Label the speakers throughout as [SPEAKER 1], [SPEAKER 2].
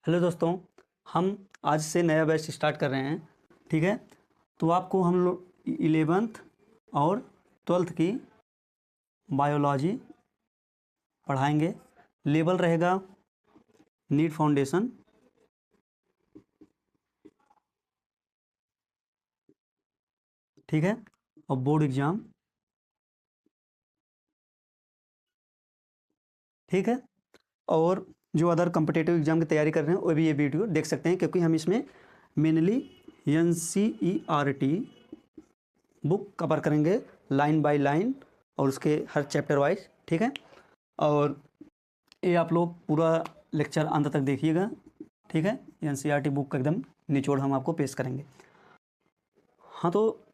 [SPEAKER 1] Hello दोस्तों, हम आज से नया बैच स्टार्ट कर रहे हैं। ठीक है, तो आपको हम लोग 11th और 12th की बायोलॉजी पढ़ाएंगे। लेवल रहेगा नीट फाउंडेशन। ठीक है, और बोर्ड एग्ज़ाम। ठीक है, और जो अदर कम्पिटिटिव एग्ज़ाम की तैयारी कर रहे हैं वो भी ये वीडियो देख सकते हैं, क्योंकि हम इसमें मेनली NCERT बुक कवर करेंगे लाइन बाय लाइन और उसके हर चैप्टर वाइज। ठीक है, और ये आप लोग पूरा लेक्चर अंत तक देखिएगा। ठीक है, NCERT बुक का एकदम निचोड़ हम आपको पेश करेंगे। हाँ, तो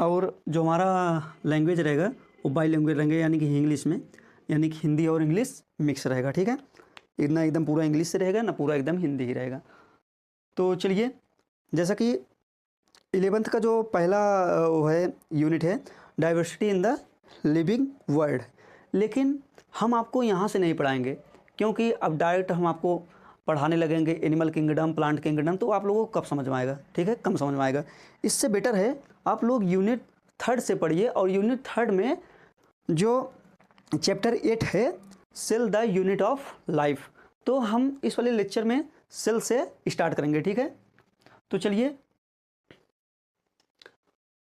[SPEAKER 1] और जो हमारा लैंग्वेज रहेगा वो बाई लैंग्वेज रहेंगे, यानी कि इंग्लिश में, यानी कि हिंदी और इंग्लिश मिक्स रहेगा। ठीक है, इतना एकदम पूरा इंग्लिश से रहेगा ना, पूरा एकदम हिंदी ही रहेगा। तो चलिए, जैसा कि 11th का जो पहला वो है यूनिट है diversity in the living world, लेकिन हम आपको यहाँ से नहीं पढ़ाएंगे, क्योंकि अब डायरेक्ट हम आपको पढ़ाने लगेंगे एनिमल किंगडम, प्लांट किंगडम, तो आप लोगों को कब समझ में आएगा। ठीक है, कम समझ में आएगा। इससे बेटर है आप लोग यूनिट 3rd से पढ़िए, और यूनिट 3rd में जो चैप्टर 8 है cell the unit of life, तो हम इस वाले लेक्चर में सेल से स्टार्ट करेंगे। ठीक है, तो चलिए,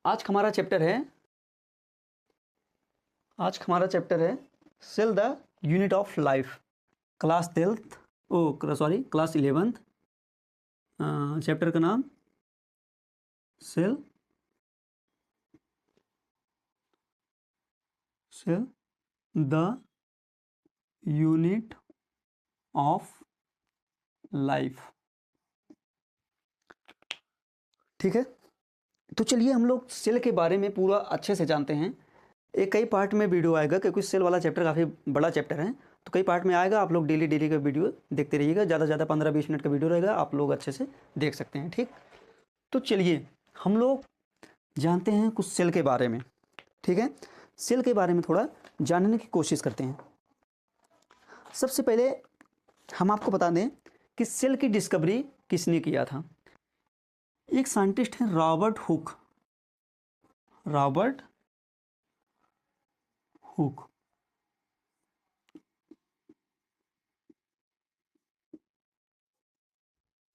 [SPEAKER 1] आज हमारा चैप्टर है cell the unit of life, class 11th chapter का नाम cell the unit of life. ठीक है, तो चलिए हम लोग सेल के बारे में पूरा अच्छे से जानते हैं। एक कई पार्ट में वीडियो आएगा, क्योंकि सेल वाला चैप्टर काफ़ी बड़ा चैप्टर है, तो कई पार्ट में आएगा। आप लोग डेली का वीडियो देखते रहिएगा, ज़्यादा से ज़्यादा 15-20 मिनट का वीडियो रहेगा, आप लोग अच्छे से देख सकते हैं। ठीक, तो चलिए हम लोग जानते हैं कुछ सेल के बारे में। ठीक है, सेल के बारे में थोड़ा जानने की कोशिश करते हैं। सबसे पहले हम आपको बता दें कि सेल की डिस्कवरी किसने किया था। एक साइंटिस्ट है रॉबर्ट हुक।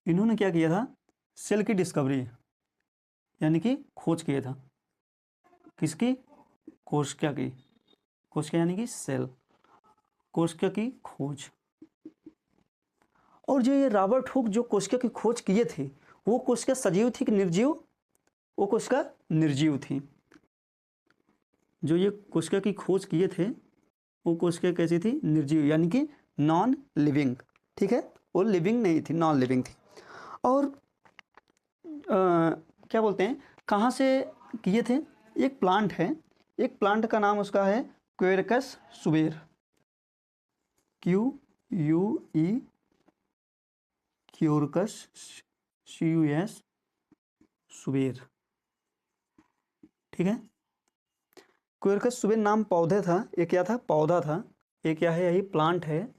[SPEAKER 1] इन्होंने क्या किया था, सेल की डिस्कवरी यानी कि खोज किया था। किसकी? कोशिका की। कोशिका यानी कि सेल, कोशिका की खोज। और जो ये रॉबर्ट हुक जो कोशिका की खोज किए थे, वो कोशिका सजीव थी कि निर्जीव? वो कोशिका निर्जीव थी। जो ये कोशिका की खोज किए थे वो कोशिका कैसी थी? निर्जीव, यानी कि नॉन लिविंग। ठीक है, वो लिविंग नहीं थी, नॉन लिविंग थी। और क्या बोलते हैं, कहाँ से किए थे? एक प्लांट है, एक प्लांट का नाम उसका है क्वेरकस सुबेर, QUE क्यूरकस CUS सुबेर। ठीक है, क्वेरकस सुबेर नाम पौधे था, ये क्या था? पौधा था। ये क्या है? यही प्लांट है।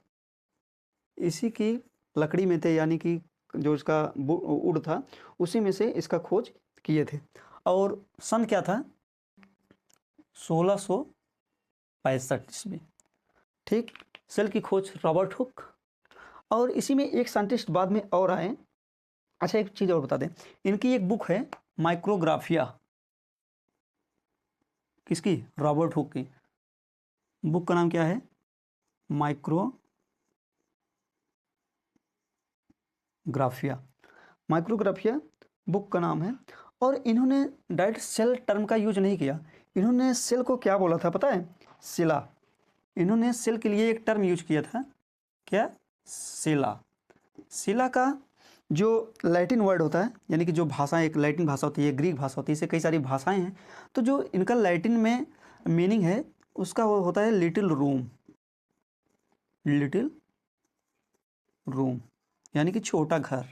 [SPEAKER 1] इसी की लकड़ी में थे, यानी कि जो इसका उड़ था उसी में से इसका खोज किए थे। और सन क्या था? 1665 ईस्वी। ठीक, सेल की खोज रॉबर्ट हुक। और इसी में एक साइंटिस्ट बाद में और आए। अच्छा, एक चीज़ और बता दें, इनकी एक बुक है माइक्रोग्राफिया। किसकी? रॉबर्ट हुक की। बुक का नाम क्या है? माइक्रोग्राफिया बुक का नाम है। और इन्होंने डायरेक्ट सेल टर्म का यूज नहीं किया। इन्होंने सेल को क्या बोला था पता है? सेला। इन्होंने सेल के लिए एक टर्म यूज किया था, क्या? सेला। सेला का जो लैटिन वर्ड होता है, यानी कि जो भाषा, एक लैटिन भाषा होती है, ग्रीक भाषा होती है, इससे कई सारी भाषाएं हैं, तो जो इनका लैटिन में मीनिंग है उसका वो होता है लिटिल रूम, यानी कि छोटा घर।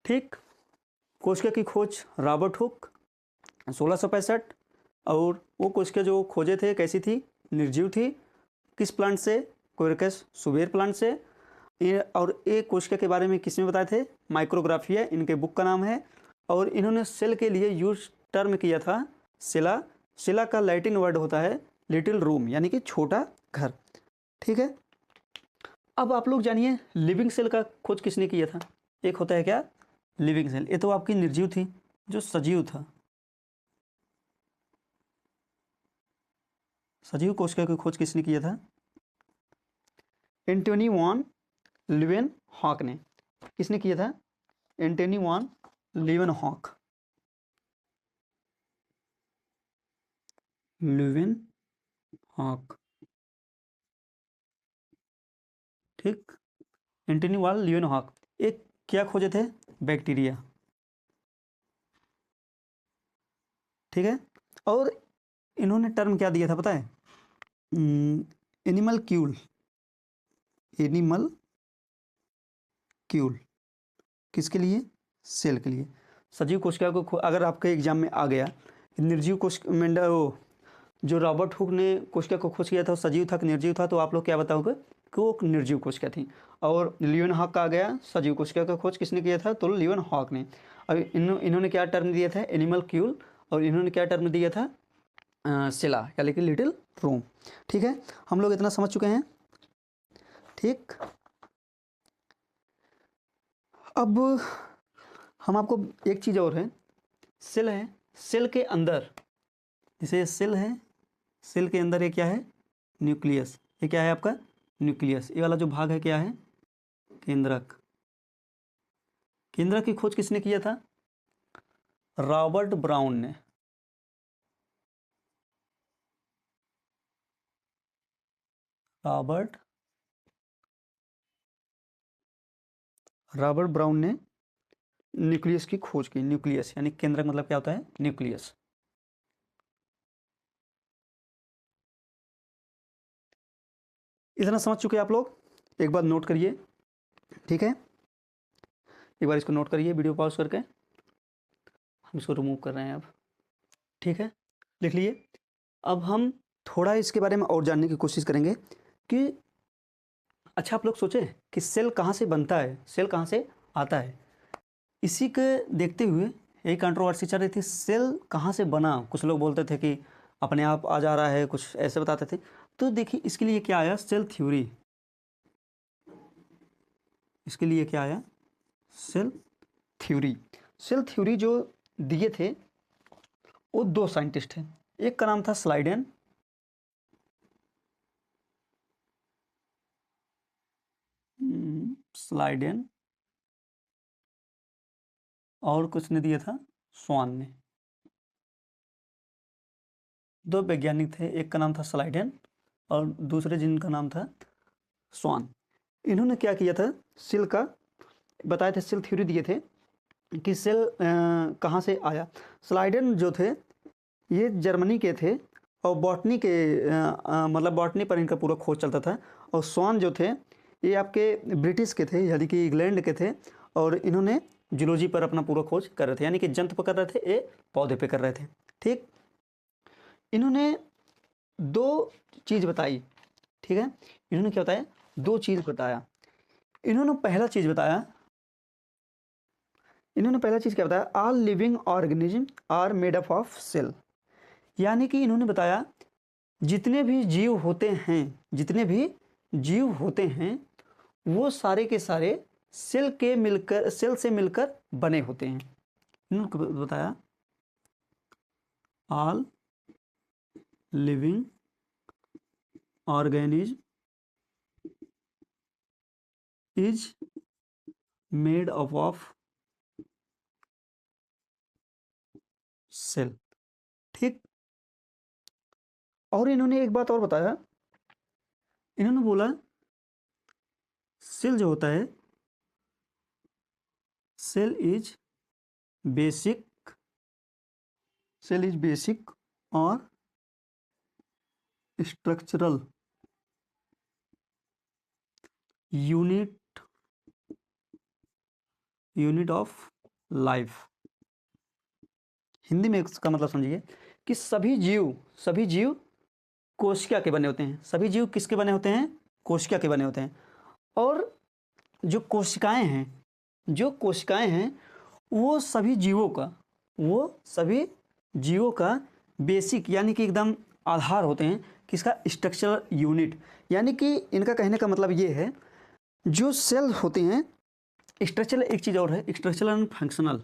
[SPEAKER 1] ठीक, कोशिका की खोज रॉबर्ट हुक 1665। और वो कोशिका जो खोजे थे कैसी थी? निर्जीव थी। किस प्लांट से? क्वेरकस सुबेर प्लांट से। और ये कोशिका के बारे में किसने बताए थे? माइक्रोग्राफिया इनके बुक का नाम है। और इन्होंने सेल के लिए यूज टर्म किया था सेला। सेला का लैटिन वर्ड होता है लिटिल रूम, यानी कि छोटा घर। ठीक है, अब आप लोग जानिए लिविंग सेल का खोज किसने किया था? एक होता है क्या? Living cell. ये तो आपकी निर्जीव थी, जो सजीव था। सजीव कोशिका की खोज किसने किया था? एंटोनी वॉन लीवेनहॉक ने। किसने किया था? Antony von Leeuwenhoek. लीवेनहॉक, ठीक। एंटोनी वॉन लीवेनहॉक एक क्या खोजे थे? बैक्टीरिया। ठीक है, और इन्होंने टर्म क्या दिया था पता है? एनिमल क्यूल। एनिमल क्यूल किसके लिए? सेल के लिए। सजीव कोशिका को अगर आपके एग्जाम में आ गया निर्जीव कोशिका, वो जो रॉबर्ट हुक ने कोशिका को खोज किया था वो सजीव था कि निर्जीव था, तो आप लोग क्या बताओगे कि वो निर्जीव कोशिका थी। और लीवेनहॉक का आ गया सजीव कोशिका का खोज किसने किया था? तो लीवेनहॉक ने। अब इन्होंने क्या टर्म दिया था? एनिमल क्यूल। और इन्होंने क्या टर्म दिया था? सेला, यानी कि लिटिल रूम। ठीक है, हम लोग इतना समझ चुके हैं। ठीक, अब हम आपको एक चीज़ और है, सेल है, सेल के अंदर, जैसे सेल है, सेल के अंदर ये क्या है? न्यूक्लियस। ये क्या है आपका? न्यूक्लियस। ये वाला जो भाग है क्या है? केंद्रक। केंद्रक की खोज किसने किया था? रॉबर्ट ब्राउन ने। रॉबर्ट ब्राउन ने न्यूक्लियस की खोज की। न्यूक्लियस यानी केंद्रक मतलब क्या होता है? न्यूक्लियस। इतना समझ चुके आप लोग? एक बार नोट करिए, ठीक है, एक बार इसको नोट करिए वीडियो पॉज करके। हम इसको रिमूव कर रहे हैं अब। ठीक है, लिख लिए। अब हम थोड़ा इसके बारे में और जानने की कोशिश करेंगे कि अच्छा, आप लोग सोचे कि सेल कहाँ से बनता है, सेल कहाँ से आता है। इसी के देखते हुए यही कंट्रोवर्सी चल रही थी, सेल कहाँ से बना। कुछ लोग बोलते थे कि अपने आप आ जा रहा है, कुछ ऐसे बताते थे। तो देखिए इसके लिए क्या आया? Cell theory. इसके लिए क्या आया? Cell theory. सेल थ्योरी जो दिए थे वो दो साइंटिस्ट हैं। एक का नाम था स्लाइडेन, स्लाइडेन, और कुछ ने दिया था स्वान ने। दो वैज्ञानिक थे, एक का नाम था स्लाइडेन और दूसरे जिनका नाम था स्वान। इन्होंने क्या किया था? सेल का बताए थे, सेल थ्योरी दिए थे कि सेल कहाँ से आया। स्लाइडेन जो थे ये जर्मनी के थे और बॉटनी के मतलब बॉटनी पर इनका पूरा खोज चलता था। और स्वान जो थे ये आपके ब्रिटिश के थे, यानी कि इंग्लैंड के थे। और इन्होंने जूलॉजी पर अपना पूरा खोज कर रहे थे, यानी कि जंतु पर कर रहे थे, ये पौधे पे कर रहे थे। ठीक, इन्होंने दो चीज़ बताई। ठीक है, इन्होंने क्या बताया? दो चीज़ बताया। इन्होंने पहला चीज़ क्या बताया? All living organism are made up of cell. यानी कि इन्होंने बताया जितने भी जीव होते हैं, जितने भी जीव होते हैं वो सारे के सारे सेल से मिलकर बने होते हैं। इन्होंने बताया all living organism is made up of cell. ठीक, और इन्होंने एक बात और बताया। इन्होंने बोला सेल जो होता है, cell is basic, cell is basic और structural unit of life. Hindi में इसका मतलब समझिए कि सभी जीव कोशिका के बने होते हैं। सभी जीव किसके बने होते हैं? कोशिका के बने होते हैं। और जो कोशिकाएं हैं वो सभी जीवों का बेसिक यानी कि एकदम आधार होते हैं किसका, स्ट्रक्चरल यूनिट। यानी कि इनका कहने का मतलब ये है जो सेल होते हैं स्ट्रक्चरल, एक चीज़ और है स्ट्रक्चरल एंड फंक्शनल।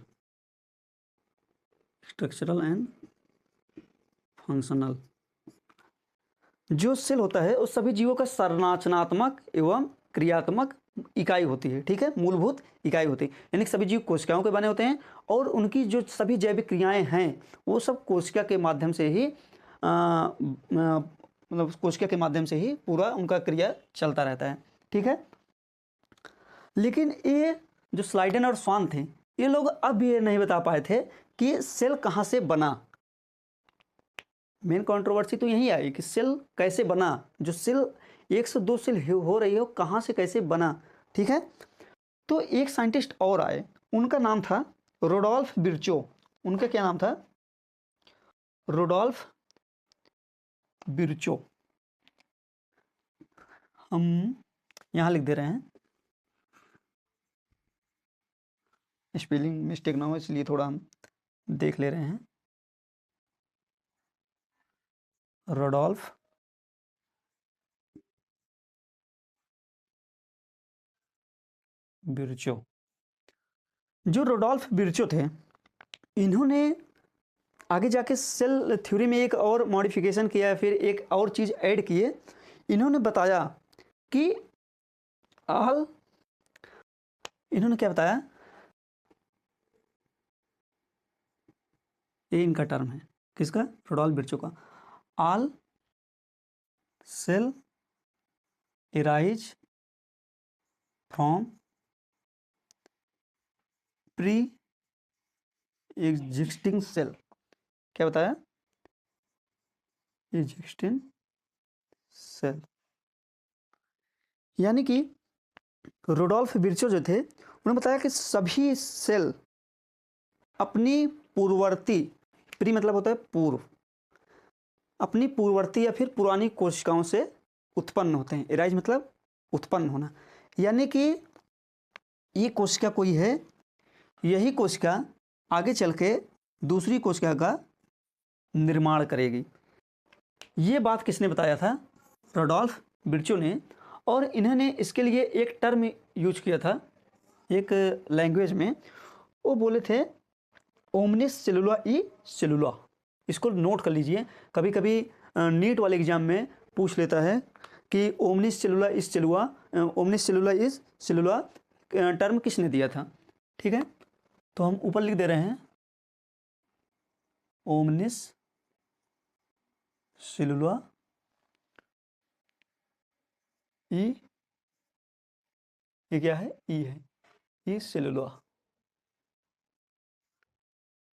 [SPEAKER 1] जो सेल होता है उस सभी जीवों का संरचनात्मक एवं क्रियात्मक इकाई होती है, ठीक है, मूलभूत इकाई होती है। यानी कि सभी जीव कोशिकाओं के बने होते हैं और उनकी जो सभी जैविक क्रियाएं हैं वो सब कोशिका के माध्यम से ही मतलब कोशिका के माध्यम से ही पूरा उनका क्रिया चलता रहता है, ठीक है। लेकिन ये जो स्लाइडन और स्वान थे ये लोग अब भी ये नहीं बता पाए थे कि सेल कहाँ से बना। मेन कंट्रोवर्सी तो यही आई कि सेल कैसे बना, जो सेल 1 से 2 सेल हो रही है वो कहाँ से कैसे बना, ठीक है। तो एक साइंटिस्ट और आए, उनका नाम था रोडोल्फ बिर्चो। उनका क्या नाम था, रोडोल्फ बिर्चो। हम यहाँ लिख दे रहे हैं, स्पेलिंग मिस्टेक ना हो इसलिए थोड़ा हम देख ले रहे हैं। रोडोल्फ बिर्चो। जो रोडोल्फ बिर्चो थे इन्होंने आगे जाके सेल थ्योरी में एक और मॉडिफिकेशन किया, फिर एक और चीज़ ऐड किए। इन्होंने बताया कि इन्होंने क्या बताया, ये इनका टर्म है किसका, रोडोल्फ बिर्चो का, all cell arise from pre existing cell. क्या बताया, एग्जिस्टिंग सेल। यानी कि रोडोल्फ बिर्चो जो थे उन्होंने बताया कि सभी सेल अपनी पूर्ववर्ती, प्री मतलब होता है पूर्व, अपनी पूर्ववर्ती या फिर पुरानी कोशिकाओं से उत्पन्न होते हैं। एराइज मतलब उत्पन्न होना, यानी कि ये कोशिका कोई है, यही कोशिका आगे चल के दूसरी कोशिका का निर्माण करेगी। ये बात किसने बताया था, रोडोल्फ बिर्चो ने। और इन्होंने इसके लिए एक टर्म यूज किया था एक लैंग्वेज में, वो बोले थे ओमनिस सेलुला ई सेलुला। इसको नोट कर लीजिए, कभी कभी नीट वाले एग्जाम में पूछ लेता है कि omnis सेलुला is सेलुला, omnis सेलुला is सेलुला term किसने दिया था, ठीक है। तो हम ऊपर लिख दे रहे हैं ओमनिस सेलुला ई, ये क्या है, ई है, ई सेलुला।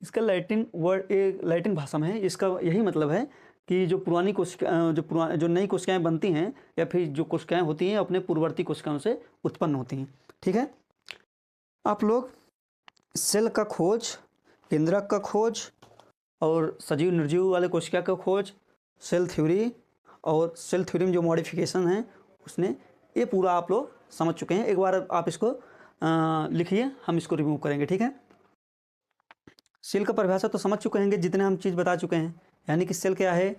[SPEAKER 1] इसका लैटिन वर्ड, एक लैटिन भाषा में है, इसका यही मतलब है कि जो पुरानी कोशिका, जो नई कोशिकाएं बनती हैं या फिर जो कोशिकाएं होती हैं अपने पूर्ववर्ती कोशिकाओं से उत्पन्न होती हैं, ठीक है। आप लोग सेल का खोज, केंद्रक का खोज और सजीव निर्जीव वाले कोशिका का खोज, सेल थ्योरी और सेल थ्योरी में जो मॉडिफिकेशन है उसने, ये पूरा आप लोग समझ चुके हैं। एक बार आप इसको लिखिए, हम इसको रिमूव करेंगे, ठीक है। सेल का परिभाषा तो समझ चुके हैं जितने हम चीज़ बता चुके हैं, यानी कि सेल क्या है,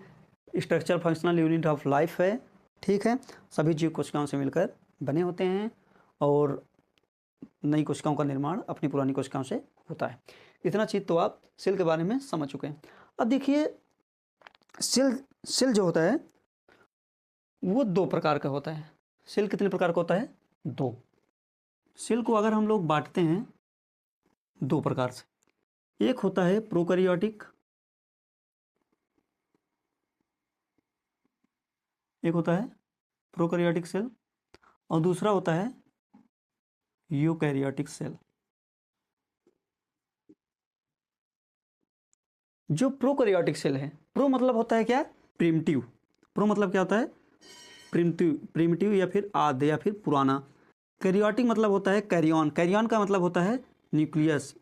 [SPEAKER 1] structure functional unit of life है, ठीक है। सभी जीव कोशिकाओं से मिलकर बने होते हैं और नई कोशिकाओं का निर्माण अपनी पुरानी कोशिकाओं से होता है। इतना चीज़ तो आप सेल के बारे में समझ चुके हैं। अब देखिए सेल जो होता है वो 2 प्रकार का होता है। सेल कितने प्रकार का होता है, 2। सेल को अगर हम लोग बांटते हैं 2 प्रकार से, एक होता है प्रोकैरियोटिक, एक होता है प्रोकैरियोटिक सेल और दूसरा होता है यूकैरियोटिक सेल। जो प्रोकैरियोटिक सेल है, प्रो मतलब होता है क्या, प्रिमिटिव। प्रो मतलब क्या होता है, प्रिमिटिव या फिर आद्य या फिर पुराना। कैरियोटिक मतलब होता है कैरियन, कैरियन का मतलब होता है न्यूक्लियस,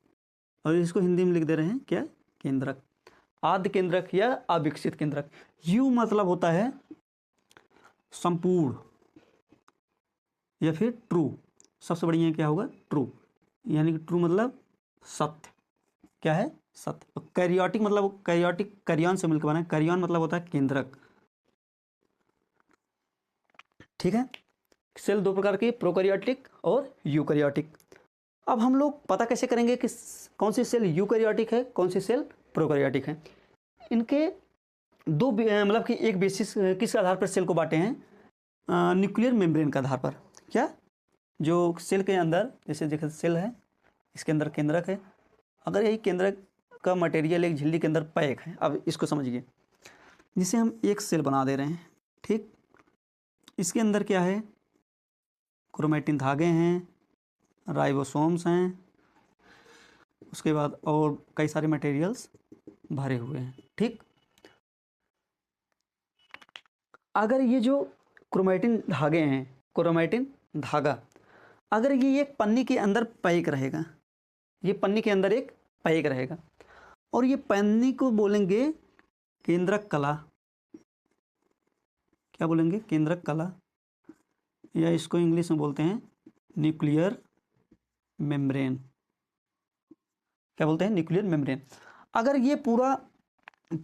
[SPEAKER 1] और इसको हिंदी में लिख दे रहे हैं क्या, केंद्रक, आद्य केंद्रक या अविकसित केंद्रक। यू मतलब होता है संपूर्ण या फिर ट्रू, सबसे बढ़िया क्या होगा, ट्रू, यानी कि ट्रू मतलब सत्य, क्या है, सत्य। कैरियोटिक मतलब, कैरियोटिक कैरियन से मिलकर बना है, कैरियन मतलब होता है केंद्रक, ठीक है। सेल दो प्रकार के, प्रोकैरियोटिक और यूकैरियोटिक। अब हम लोग पता कैसे करेंगे कि कौन सी सेल यूकैरियोटिक है, कौन सी सेल प्रोकैरियोटिक है। इनके दो मतलब कि एक बेसिस किस आधार पर सेल को बांटे हैं, न्यूक्लियर मेम्ब्रेन के आधार पर। क्या, जो सेल के अंदर, जैसे देखो सेल है, इसके अंदर केंद्रक है, अगर यही केंद्रक का मटेरियल एक झिल्ली के अंदर पैक है, अब इसको समझिए, जिसे हम एक सेल बना दे रहे हैं, ठीक। इसके अंदर क्या है, क्रोमेटिन धागे हैं, राइबोसोम्स हैं, उसके बाद और कई सारे मटेरियल्स भरे हुए हैं, ठीक। अगर ये जो क्रोमेटिन धागे हैं, क्रोमेटिन धागा, अगर ये एक पन्नी के अंदर पैक रहेगा, ये पन्नी के अंदर एक पैक रहेगा, और ये पन्नी को बोलेंगे केंद्रक कला, क्या बोलेंगे, केंद्रक कला, या इसको इंग्लिश में बोलते हैं न्यूक्लियर मेम्ब्रेन, क्या बोलते हैं, न्यूक्लियर मेम्ब्रेन। अगर ये पूरा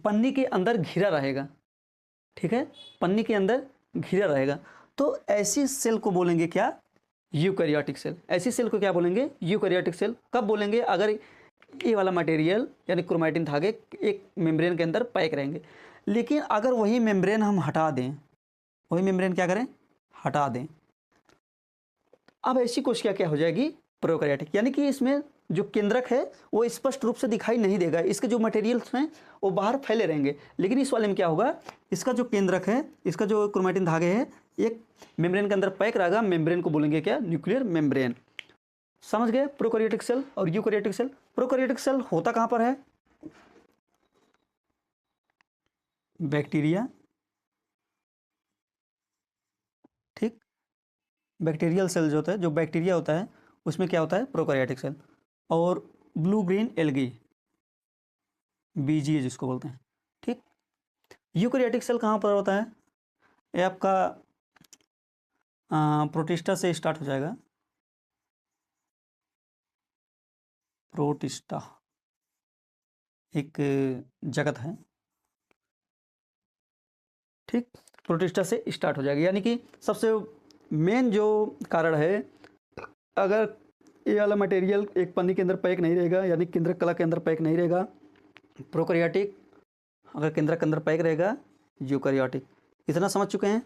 [SPEAKER 1] पन्नी के अंदर घिरा रहेगा, ठीक है, पन्नी के अंदर घिरा रहेगा, तो ऐसी सेल को बोलेंगे क्या, यूकैरियोटिक सेल। ऐसी सेल को क्या बोलेंगे, यूकैरियोटिक सेल। कब बोलेंगे, अगर ये वाला मटेरियल यानी क्रोमेटिन धागे एक मेम्ब्रेन के अंदर पैक रहेंगे। लेकिन अगर वही मेम्ब्रेन हम हटा दें, वही मेम्ब्रेन क्या करें, हटा दें, अब ऐसी कोशिका क्या हो जाएगी, प्रोकैरियोटिक, यानी कि इसमें जो केंद्रक है वो स्पष्ट रूप से दिखाई नहीं देगा, इसके जो मटेरियल्स हैं वो बाहर फैले रहेंगे। लेकिन इस वाले में क्या होगा, इसका जो केंद्रक है, इसका जो क्रोमेटिन धागे है, एक मेम्ब्रेन के अंदर पैक रहेगा, मेम्ब्रेन को बोलेंगे क्या, न्यूक्लियर मेम्ब्रेन। समझ गए, प्रोकैरियोटिक सेल और यूकैरियोटिक सेल। प्रोकैरियोटिक सेल होता कहाँ पर है, बैक्टीरिया, ठीक। बैक्टीरियल सेल जो होता है, जो बैक्टीरिया होता है उसमें क्या होता है, प्रोकैरियोटिक सेल। और ब्लू ग्रीन एल्गी, बीजीए जिसको बोलते हैं, ठीक। यूकैरियोटिक सेल कहाँ पर होता है, ये आपका प्रोटिस्टा से स्टार्ट हो जाएगा, प्रोटिस्टा एक जगत है, ठीक। प्रोटिस्टा से स्टार्ट हो जाएगा, यानी कि सबसे मेन जो कारण है, अगर ये वाला मटेरियल एक पन्नी के अंदर पैक नहीं रहेगा, यानी केंद्रक कला के अंदर पैक नहीं रहेगा, प्रोकैरियोटिक। अगर केंद्रक के अंदर पैक रहेगा, यूकैरियोटिक। इतना समझ चुके हैं।